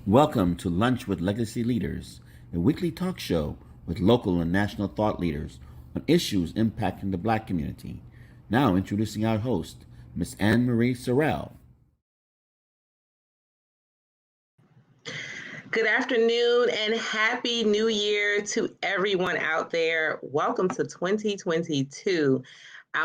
Welcome to Lunch with Legacy Leaders, a weekly talk show with local and national thought leaders on issues impacting the Black community. Now introducing our host, Miss Ann Marie Sorrell. Good afternoon and happy new year to everyone out there. Welcome to 2022.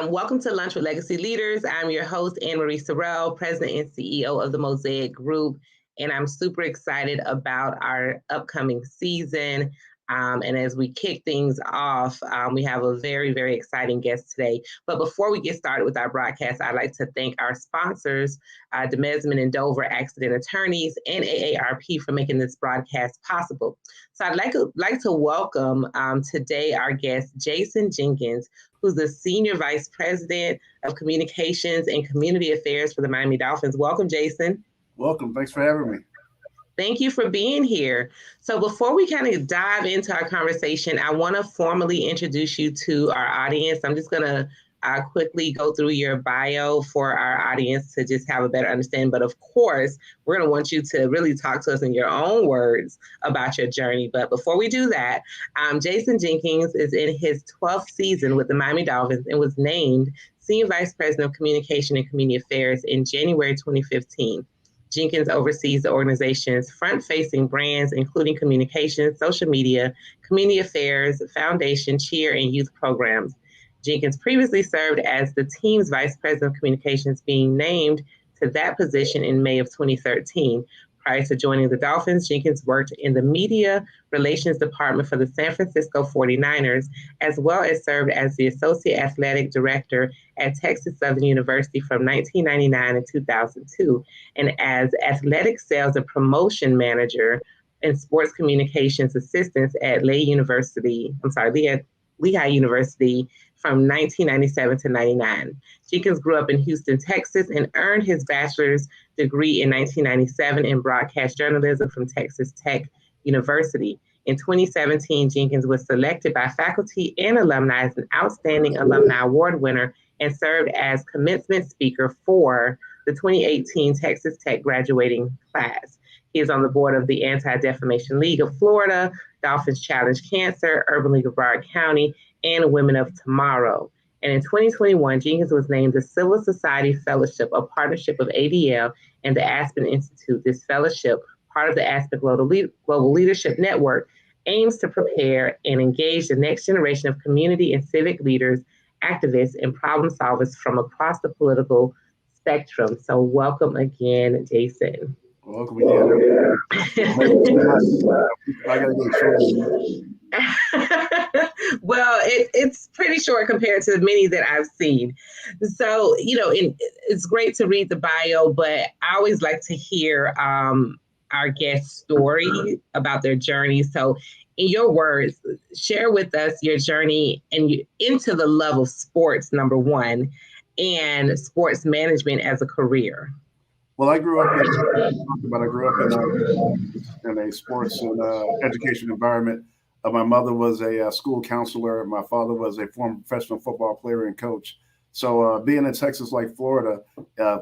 Welcome to Lunch with Legacy Leaders. I'm your host, Ann Marie Sorrell, President and CEO of the Mosaic Group, and I'm super excited about our upcoming season. And as we kick things off, we have a very, very exciting guest today. But before we get started with our broadcast, I'd like to thank our sponsors, Demesman and Dover Accident Attorneys, and AARP for making this broadcast possible. So I'd like to welcome today our guest, Jason Jenkins, who's the Senior Vice President of Communications and Community Affairs for the Miami Dolphins. Welcome, Jason. Welcome. Thanks for having me. Thank you for being here. So before we kind of dive into our conversation, I want to formally introduce you to our audience. I'm just going to quickly go through your bio for our audience to just have a better understanding. But of course, we're going to want you to really talk to us in your own words about your journey. But before we do that, Jason Jenkins is in his 12th season with the Miami Dolphins and was named Senior Vice President of Communication and Community Affairs in January 2015. Jenkins oversees the organization's front-facing brands, including communications, social media, community affairs, foundation, cheer, and youth programs. Jenkins previously served as the team's vice president of communications, being named to that position in May of 2013. Prior to joining the Dolphins, Jenkins worked in the media relations department for the San Francisco 49ers, as well as served as the associate athletic director at Texas Southern University from 1999 to 2002, and as athletic sales and promotion manager and sports communications assistant at Lehigh University from 1997 to 99. Jenkins grew up in Houston, Texas, and earned his bachelor's degree in 1997 in broadcast journalism from Texas Tech University. In 2017, Jenkins was selected by faculty and alumni as an Outstanding Alumni Award winner and served as commencement speaker for the 2018 Texas Tech graduating class. He is on the board of the Anti-Defamation League of Florida, Dolphins Challenge Cancer, Urban League of Broward County, and Women of Tomorrow. And in 2021, Jenkins was named the Civil Society Fellowship, a partnership of ADL and the Aspen Institute. This fellowship, part of the Aspen Global Leadership Network, aims to prepare and engage the next generation of community and civic leaders, activists, and problem solvers from across the political spectrum. So welcome again, Jason. Welcome again. I gotta get short. Well, it's pretty short compared to many that I've seen. So, it's great to read the bio, but I always like to hear our guest's story about their journey. So, in your words, share with us your journey into the love of sports, number one, and sports management as a career. Well, I grew up in a sports and education environment. My mother was a school counselor. My father was a former professional football player and coach. So being in Texas like Florida,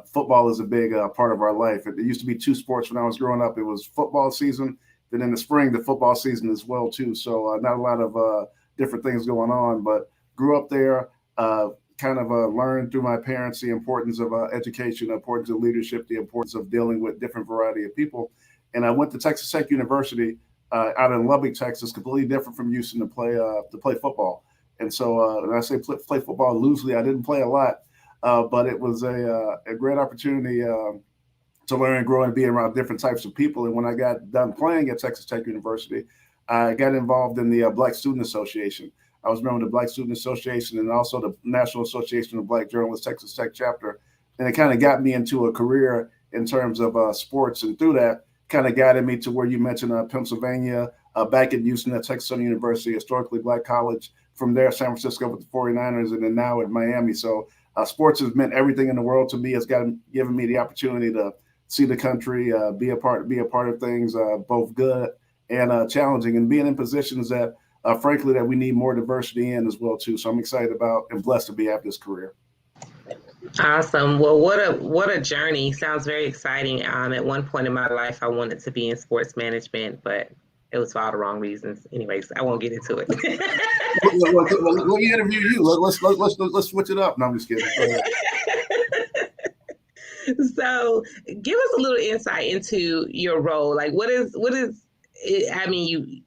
football is a big part of our life. It used to be two sports when I was growing up. It was football season. Then in the spring, the football season as well, too. So not a lot of different things going on, but grew up there, kind of learned through my parents the importance of education, the importance of leadership, the importance of dealing with different variety of people. And I went to Texas Tech University out in Lubbock, Texas, completely different from Houston to play football. And so when I say play football loosely, I didn't play a lot, but it was a great opportunity to learn and grow and be around different types of people. And when I got done playing at Texas Tech University, I got involved in the Black Student Association. I was a member of the Black Student Association and also the National Association of Black Journalists Texas Tech chapter. And it kind of got me into a career in terms of sports. And through that, kind of guided me to where you mentioned Pennsylvania, back at Houston at Texas Southern University, historically Black college. From there, San Francisco with the 49ers, and then now at Miami. So sports has meant everything in the world to me. It's given me the opportunity to see the country, be a part of things, both good and challenging, and being in positions that, frankly, that we need more diversity in as well too. So I'm excited about and blessed to be at this career. Awesome. Well, what a journey. Sounds very exciting. At one point in my life, I wanted to be in sports management, but it was for all the wrong reasons. Anyways, I won't get into it. Let me interview you. Let's switch it up. No, I'm just kidding. So, give us a little insight into your role. Like, what is it, I mean,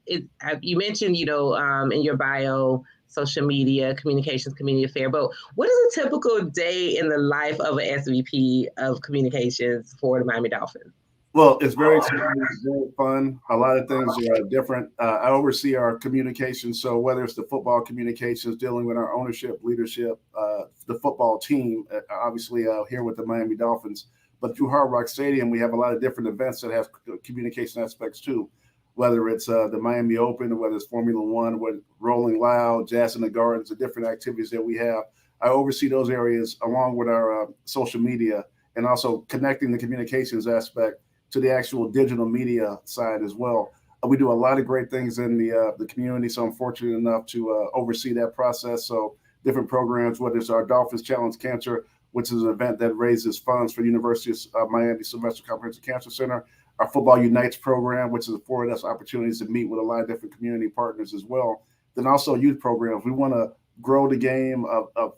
you mentioned, in your bio, social media, communications, community affair, but what is a typical day in the life of an SVP of communications for the Miami Dolphins? Well, it's very exciting, very fun. A lot of things are different. I oversee our communications, so whether it's the football communications, dealing with our ownership, leadership, the football team, obviously here with the Miami Dolphins, but through Hard Rock Stadium, we have a lot of different events that have communication aspects too. Whether it's the Miami Open, or whether it's Formula One, with Rolling Loud, Jazz in the Gardens, the different activities that we have, I oversee those areas along with our social media and also connecting the communications aspect to the actual digital media side as well. We do a lot of great things in the community, so I'm fortunate enough to oversee that process. So different programs, whether it's our Dolphins Challenge Cancer, which is an event that raises funds for the University of Miami Sylvester Comprehensive Cancer Center, our Football Unites program, which is afforded us opportunities to meet with a lot of different community partners as well. Then also youth programs. We want to grow the game of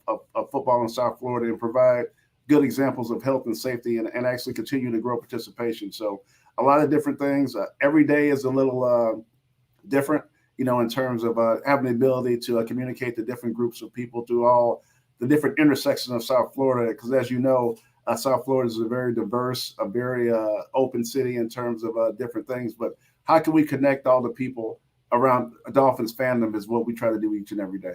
football in South Florida and provide good examples of health and safety and actually continue to grow participation. So a lot of different things. Every day is a little different, in terms of having the ability to communicate to different groups of people through all the different intersections of South Florida. Because as you know, South Florida is a very diverse, a very open city in terms of different things. But how can we connect all the people around Dolphins fandom is what we try to do each and every day.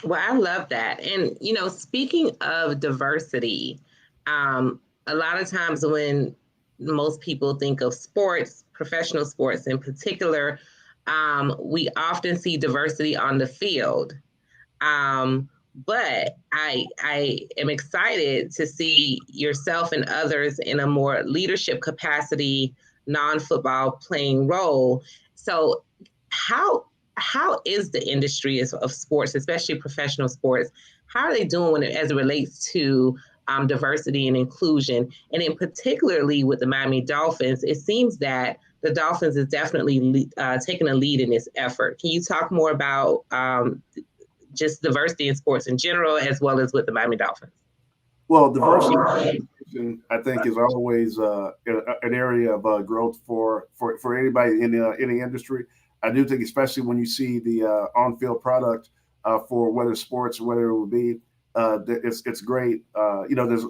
Well, I love that. And, speaking of diversity, a lot of times when most people think of sports, professional sports in particular, we often see diversity on the field. But I am excited to see yourself and others in a more leadership capacity, non-football playing role. So how is the industry of sports, especially professional sports? How are they doing as it relates to diversity and inclusion? And in particularly with the Miami Dolphins, it seems that the Dolphins is definitely taking a lead in this effort. Can you talk more about just diversity in sports in general, as well as with the Miami Dolphins? Well, diversity, I think, is always an area of growth for anybody in any industry. I do think, especially when you see the on-field product for whether sports, whether it would be, it's great. There's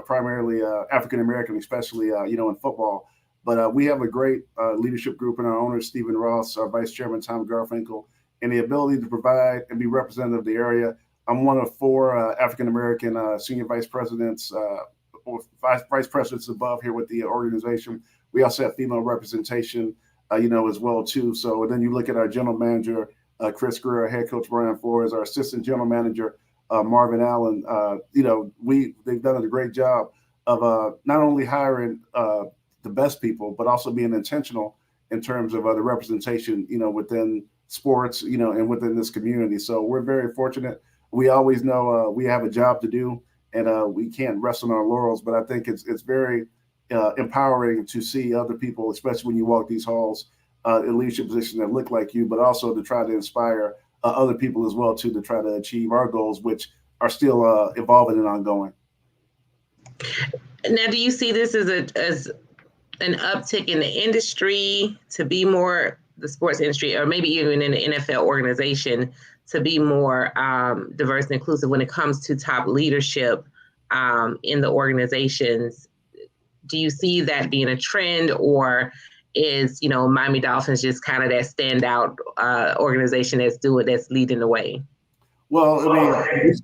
primarily African American, especially in football. But we have a great leadership group in our owner, Stephen Ross, our vice chairman, Tom Garfinkel, and the ability to provide and be representative of the area. I'm one of four African American senior vice presidents, or vice presidents above here with the organization. We also have female representation, as well too. So then you look at our general manager, Chris Greer, head coach Brian Flores, our assistant general manager, Marvin Allen. They've done a great job of not only hiring the best people, but also being intentional in terms of the representation, within sports, and within this community. So we're very fortunate. We always know we have a job to do, and we can't rest on our laurels. But I think it's very empowering to see other people, especially when you walk these halls, in leadership positions that look like you, but also to try to inspire other people as well too, to try to achieve our goals, which are still evolving and ongoing. Now, do you see this as an uptick in the industry to be more the sports industry, or maybe even in the NFL organization, to be more diverse and inclusive when it comes to top leadership in the organizations? Do you see that being a trend, or is Miami Dolphins just kind of that standout organization that's leading the way? Well, I mean,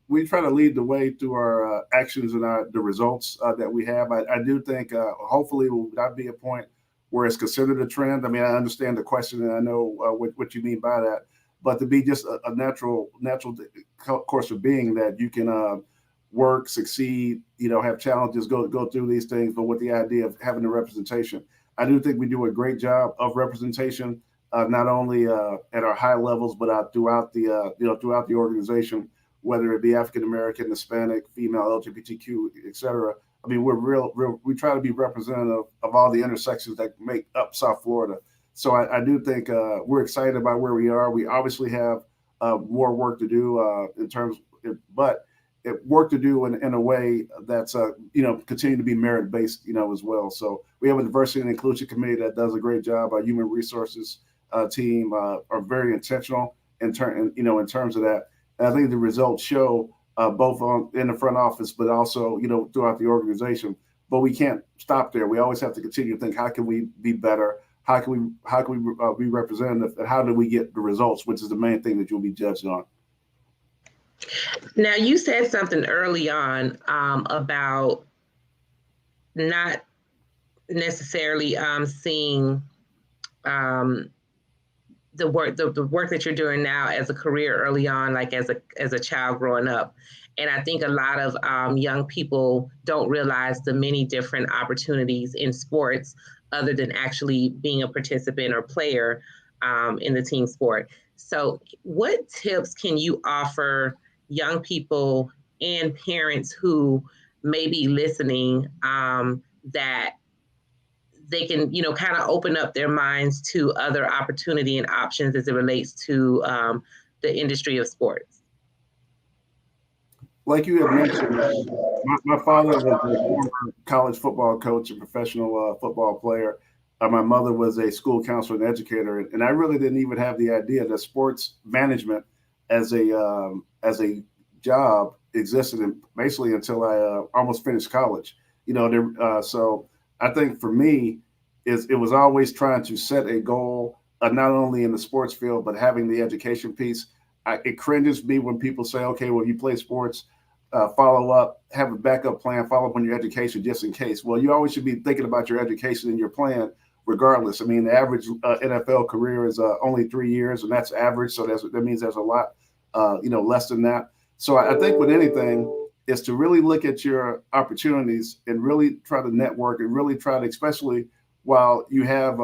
we try to lead the way through our actions and the results that we have. I do think hopefully will not be a point where it's considered a trend. I mean, I understand the question and I know what you mean by that, but to be just a natural course of being that you can work, succeed, have challenges, go through these things, but with the idea of having the representation. I do think we do a great job of representation, not only at our high levels, but throughout the organization. whether it be African American, Hispanic, female, LGBTQ, etc. I mean, we try to be representative of all the intersections that make up South Florida. So I do think we're excited about where we are. We obviously have more work to do but work to do in a way that's continue to be merit based, as well. So we have a diversity and inclusion committee that does a great job. Our human resources team are very intentional in terms of that. And I think the results show both in the front office, but also throughout the organization. But we can't stop there. We always have to continue to think, how can we be better? How can we be representative? And how do we get the results, which is the main thing that you'll be judged on. Now, you said something early on about not necessarily seeing the work that you're doing now as a career early on, like as a child growing up. And I think a lot of young people don't realize the many different opportunities in sports other than actually being a participant or player in the team sport. So what tips can you offer young people and parents who may be listening that they can, kind of open up their minds to other opportunity and options as it relates to the industry of sports? Like you had mentioned, my father was a former college football coach and professional football player. My mother was a school counselor and educator, and I really didn't even have the idea that sports management as a job existed basically until I almost finished college. So I think for me, it was always trying to set a goal, not only in the sports field, but having the education piece. It cringes me when people say, okay, well, you play sports, follow up, have a backup plan, follow up on your education just in case. Well, you always should be thinking about your education and your plan regardless. I mean, the average NFL career is only 3 years, and that's average. So that means there's a lot, less than that. So I think with anything is to really look at your opportunities and really try to network and really try to, especially while you have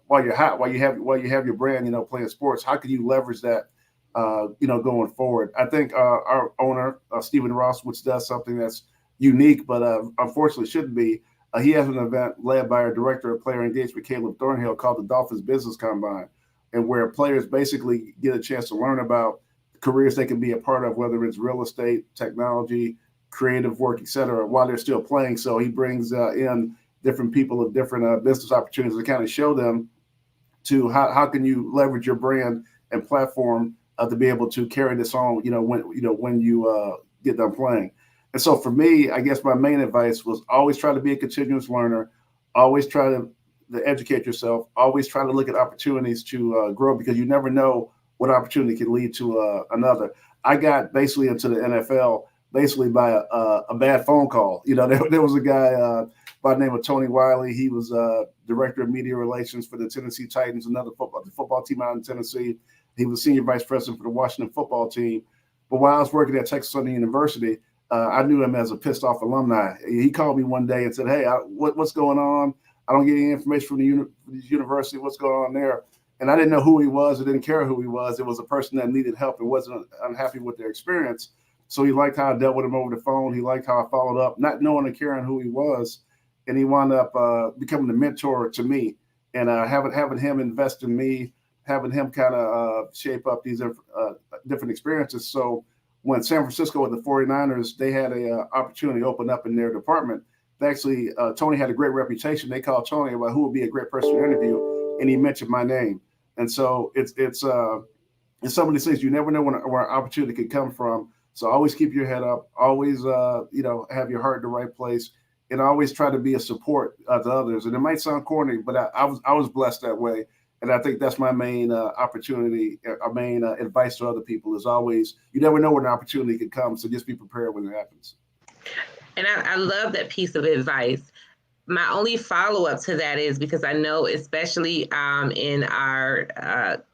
while you have your brand, playing sports, how can you leverage that, going forward? I think our owner, Stephen Ross, which does something that's unique, but unfortunately shouldn't be. He has an event led by our director of player engagement, Caleb Thornhill, called the Dolphins Business Combine, and where players basically get a chance to learn about careers they can be a part of, whether it's real estate, technology, creative work, et cetera, while they're still playing. So he brings in different people of different business opportunities to kind of show them to how can you leverage your brand and platform to be able to carry this on, when you get done playing. And so for me, I guess my main advice was always try to be a continuous learner, always try to educate yourself, always try to look at opportunities to grow, because you never know what opportunity can lead to another. I got basically into the NFL basically by a bad phone call. There was a guy by the name of Tony Wiley. He was director of media relations for the Tennessee Titans, another football team out in Tennessee. He was senior vice president for the Washington football team. But while I was working at Texas Southern University, I knew him as a pissed off alumni. He called me one day and said, "Hey, what's going on? I don't get any information from the university. What's going on there?" And I didn't know who he was. I didn't care who he was. It was a person that needed help and wasn't unhappy with their experience. So he liked how I dealt with him over the phone. He liked how I followed up, not knowing and caring who he was. And he wound up becoming a mentor to me, and having him invest in me, having him kind of shape up these different experiences. So when San Francisco with the 49ers, they had a opportunity open up in their department. They actually, Tony had a great reputation. They called Tony about who would be a great person to interview, and he mentioned my name. And so it's some of these things you never know where an opportunity could come from. So always keep your head up, always have your heart in the right place, and always try to be a support to others. And it might sound corny, but I was blessed that way. And I think that's my main opportunity, our main advice to other people is always, you never know when an opportunity could come. So just be prepared when it happens. And I love that piece of advice. My only follow-up to that is because I know, especially in our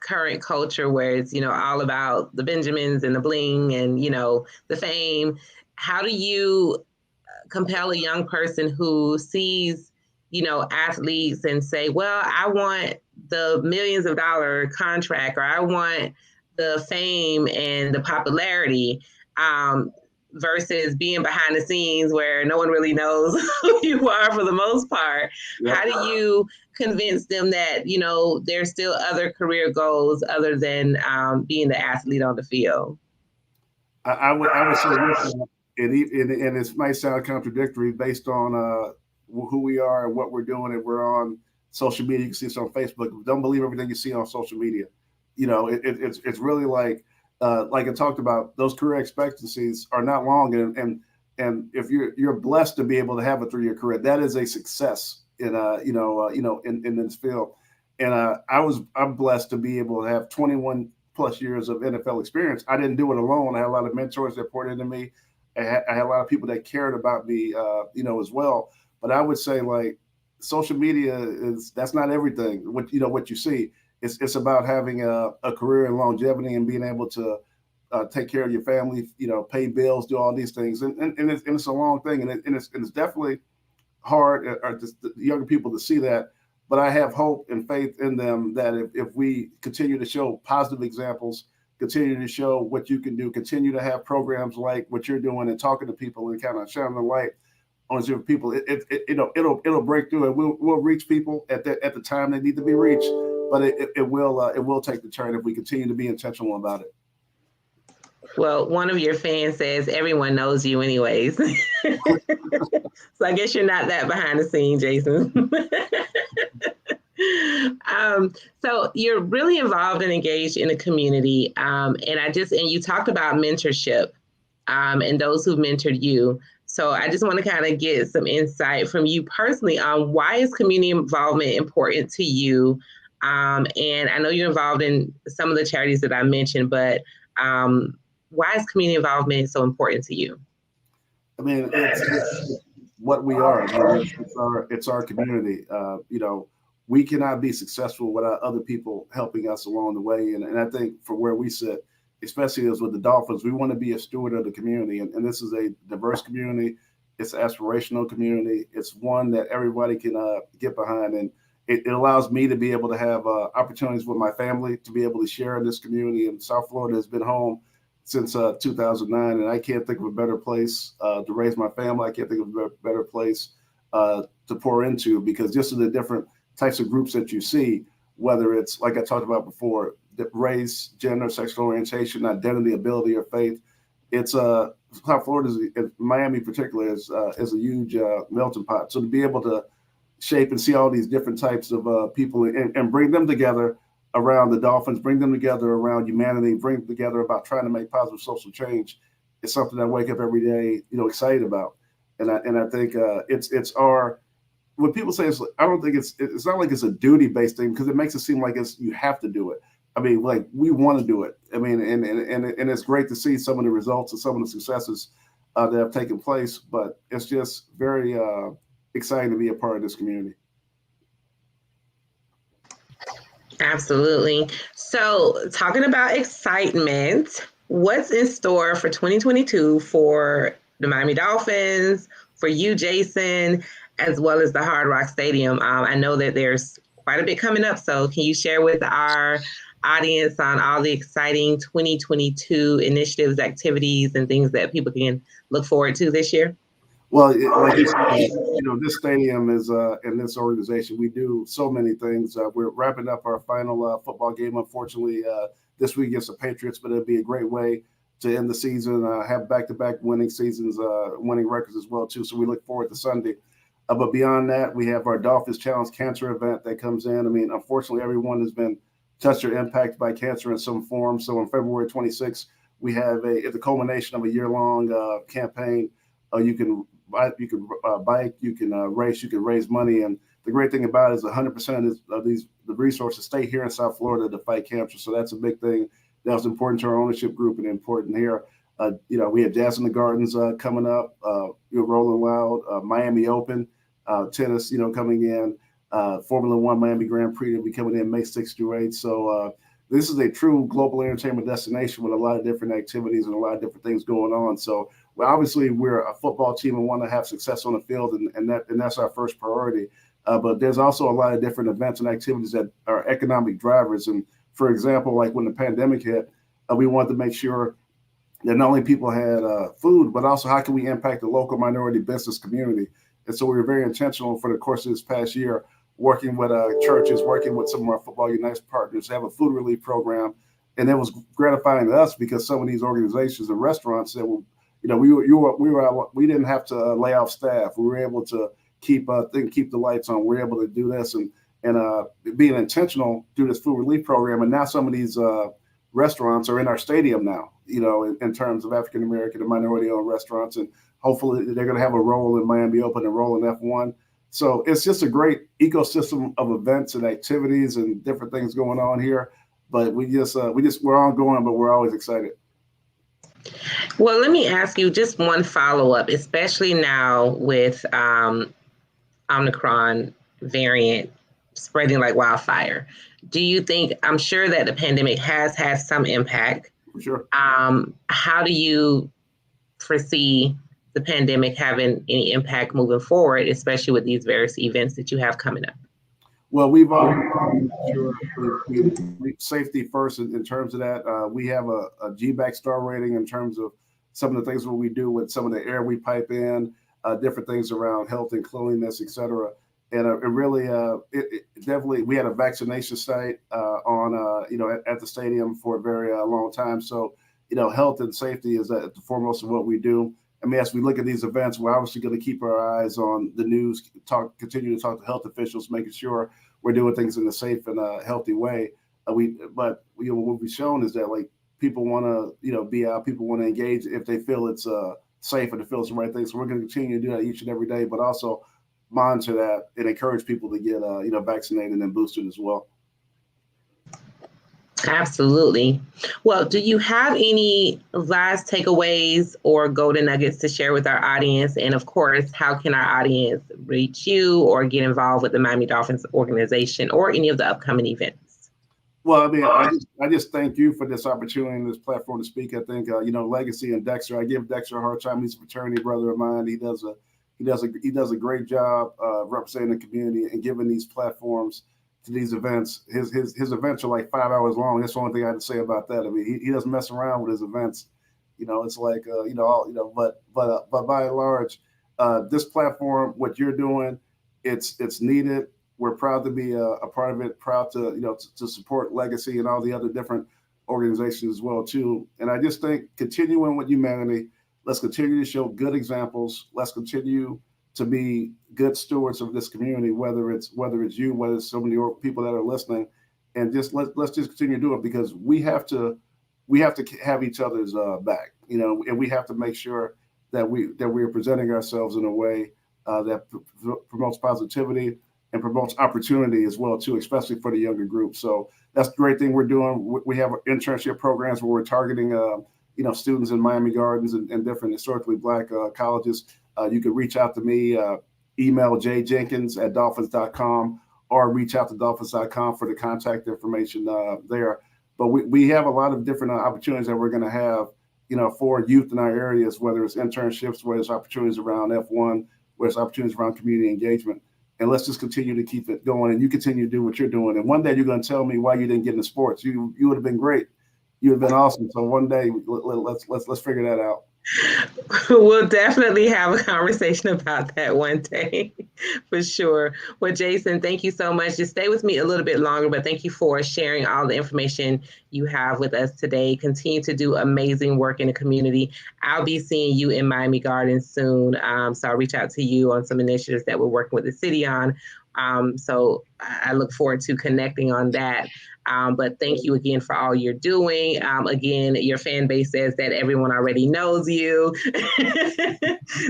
current culture where it's, all about the Benjamins and the bling and, the fame, how do you compel a young person who sees, athletes and say, well, I want the millions of dollar contract, or I want the fame and the popularity, versus being behind the scenes where no one really knows who you are for the most part. Yep. How do you convince them that, you know, there's still other career goals other than being the athlete on the field? I would say, and it might sound contradictory based on who we are and what we're doing, and we're on social media. You can see us on Facebook. Don't believe everything you see on social media. You know, it's really like I talked about, those career expectancies are not long, and if you're blessed to be able to have a 3-year career, that is a success in in this field. And I'm blessed to be able to have 21 plus years of NFL experience. I didn't do it alone. I had a lot of mentors that poured into me. I had a lot of people that cared about me, as well. But I would say, like, social media that's not everything. What you see. It's about having a career in longevity and being able to take care of your family, pay bills, do all these things, and it's a long thing, and it's definitely hard or the younger people to see that. But I have hope and faith in them that if we continue to show positive examples, continue to show what you can do, continue to have programs like what you're doing and talking to people and kind of shining the light on different people, it'll break through, and we'll reach people at the time they need to be reached. But it will take the turn if we continue to be intentional about it. Well, one of your fans says everyone knows you anyways. So I guess you're not that behind the scenes, Jason. So you're really involved and engaged in the community. And you talked about mentorship and those who mentored you. So I just want to kind of get some insight from you personally on why is community involvement important to you? And I know you're involved in some of the charities that I mentioned, but why is community involvement so important to you? I mean, it's what we are. It's our community. We cannot be successful without other people helping us along the way. And I think for where we sit, especially as with the Dolphins, we want to be a steward of the community. And this is a diverse community. It's an aspirational community. It's one that everybody can get behind. And it allows me to be able to have opportunities with my family to be able to share in this community. And South Florida has been home since 2009, and I can't think of a better place to raise my family. I can't think of a better place to pour into, because just of the different types of groups that you see, whether it's, like I talked about before, race, gender, sexual orientation, identity, ability, or faith. It's South Florida, Miami in particular, is a huge melting pot. So to be able to shape and see all these different types of people and bring them together around the Dolphins, bring them together around humanity, bring them together about trying to make positive social change, is something I wake up every day, excited about. And I think it's our, when people say I don't think it's not like it's a duty based thing, because it makes it seem like you have to do it. I mean, like, we want to do it. I mean, and it's great to see some of the results and some of the successes that have taken place, but it's just very exciting to be a part of this community. Absolutely. So talking about excitement, what's in store for 2022 for the Miami Dolphins, for you, Jason, as well as the Hard Rock Stadium? I know that there's quite a bit coming up. So can you share with our audience on all the exciting 2022 initiatives, activities, and things that people can look forward to this year? Well, like you said, this stadium is, and this organization, we do so many things. We're wrapping up our final football game, unfortunately, this week against the Patriots, but it'll be a great way to end the season, have back-to-back winning seasons, winning records as well, too. So we look forward to Sunday. But beyond that, we have our Dolphins Challenge cancer event that comes in. I mean, unfortunately, everyone has been touched or impacted by cancer in some form. So on February 26th, we have it's the culmination of a year-long campaign. You can bike, you can race, you can raise money. And the great thing about it is 100% of the resources stay here in South Florida to fight cancer. So that's a big thing that was important to our ownership group and important here. We have Jazz in the Gardens coming up, Rolling Loud, Miami Open, tennis, coming in, Formula One Miami Grand Prix will be coming in May 6th through 8th. So this is a true global entertainment destination with a lot of different activities and a lot of different things going on. So obviously we're a football team and want to have success on the field, and that's our first priority. But there's also a lot of different events and activities that are economic drivers. And for example, like when the pandemic hit, we wanted to make sure that not only people had food, but also how can we impact the local minority business community. And so we were very intentional for the course of this past year, working with churches, working with some of our Football Unites partners to have a food relief program. And it was gratifying to us because some of these organizations and restaurants that were, we didn't have to lay off staff. We were able to keep the lights on. We were able to do this and being intentional through this food relief program. And now some of these restaurants are in our stadium now, in terms of African American and minority owned restaurants. And hopefully they're going to have a role in Miami Open and role in F1. So it's just a great ecosystem of events and activities and different things going on here. But we're ongoing, but we're always excited. Well, let me ask you just one follow-up, especially now with Omicron variant spreading like wildfire. Do you think, I'm sure that the pandemic has had some impact. For sure. How do you foresee the pandemic having any impact moving forward, especially with these various events that you have coming up? Well, we've already safety first in terms of that. We have a GBAC star rating in terms of some of the things that we do with some of the air we pipe in, different things around health and cleanliness, et cetera. And it definitely, we had a vaccination site at the stadium for a very long time. So, health and safety is at the foremost of what we do. I mean, as we look at these events, we're obviously going to keep our eyes on the news, continue to talk to health officials, making sure we're doing things in a safe and healthy way. What we've shown is that like people want to, be out, people want to engage if they feel it's safe and it feels the right thing. So we're going to continue to do that each and every day, but also monitor that and encourage people to get, vaccinated and boosted as well. Absolutely. Well, do you have any last takeaways or golden nuggets to share with our audience? And of course, how can our audience reach you or get involved with the Miami Dolphins organization or any of the upcoming events? Well, I mean, I just thank you for this opportunity and this platform to speak. I think, Legacy and Dexter, I give Dexter a hard time. He's a fraternity brother of mine. He does a great job representing the community and giving these platforms to these events. His events are like 5 hours long. That's the only thing I have to say about that. I mean, he doesn't mess around with his events. It's like but by and large, this platform, what you're doing, it's needed. We're proud to be a part of it. Proud to to support Legacy and all the other different organizations as well too. And I just think continuing with humanity. Let's continue to show good examples. Let's continue to be good stewards of this community, whether it's you, whether it's so many people that are listening, and just let's just continue to do it because we have to have each other's back, and we have to make sure that we are presenting ourselves in a way that promotes positivity and promotes opportunity as well too, especially for the younger group. So that's the great thing we're doing. We have internship programs where we're targeting students in Miami Gardens and different historically Black colleges. You can reach out to me, email jjenkins@dolphins.com or reach out to dolphins.com for the contact information there. But we have a lot of different opportunities that we're going to have, for youth in our areas, whether it's internships, whether it's opportunities around F1, whether it's opportunities around community engagement. And let's just continue to keep it going. And you continue to do what you're doing. And one day you're going to tell me why you didn't get into sports. You would have been great. You would have been awesome. So one day let's figure that out. We'll definitely have a conversation about that one day, for sure. Well, Jason, thank you so much. Just stay with me a little bit longer, but thank you for sharing all the information you have with us today. Continue to do amazing work in the community. I'll be seeing you in Miami Gardens soon, so I'll reach out to you on some initiatives that we're working with the city on. So I look forward to connecting on that. But thank you again for all you're doing. Again, your fan base says that everyone already knows you.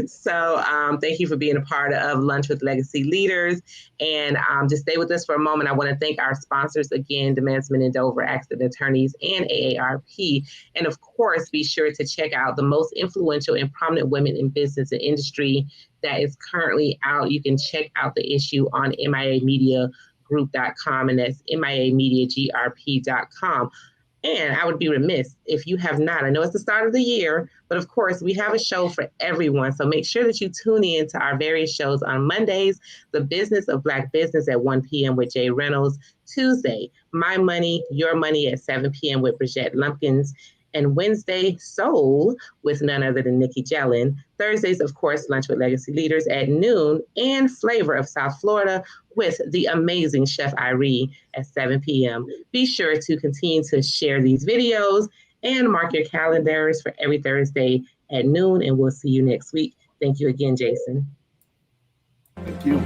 So thank you for being a part of Lunch with Legacy Leaders. And just stay with us for a moment. I want to thank our sponsors again, Demansman and Dover Accident Attorneys and AARP. And of course, be sure to check out the most influential and prominent women in business and industry that is currently out. You can check out the issue on MIAmediagroup.com, and that's MIAmediagrp.com. And I would be remiss if you have not. I know it's the start of the year, but of course, we have a show for everyone. So make sure that you tune in to our various shows on Mondays, The Business of Black Business at 1 p.m. with Jay Reynolds. Tuesday, My Money, Your Money at 7 p.m. with Bridgette Lumpkins. And Wednesday, Soul with none other than Nikki Jellin. Thursdays, of course, Lunch with Legacy Leaders at noon, and Flavor of South Florida with the amazing Chef Irie at 7 p.m. Be sure to continue to share these videos and mark your calendars for every Thursday at noon, and we'll see you next week. Thank you again, Jason. Thank you.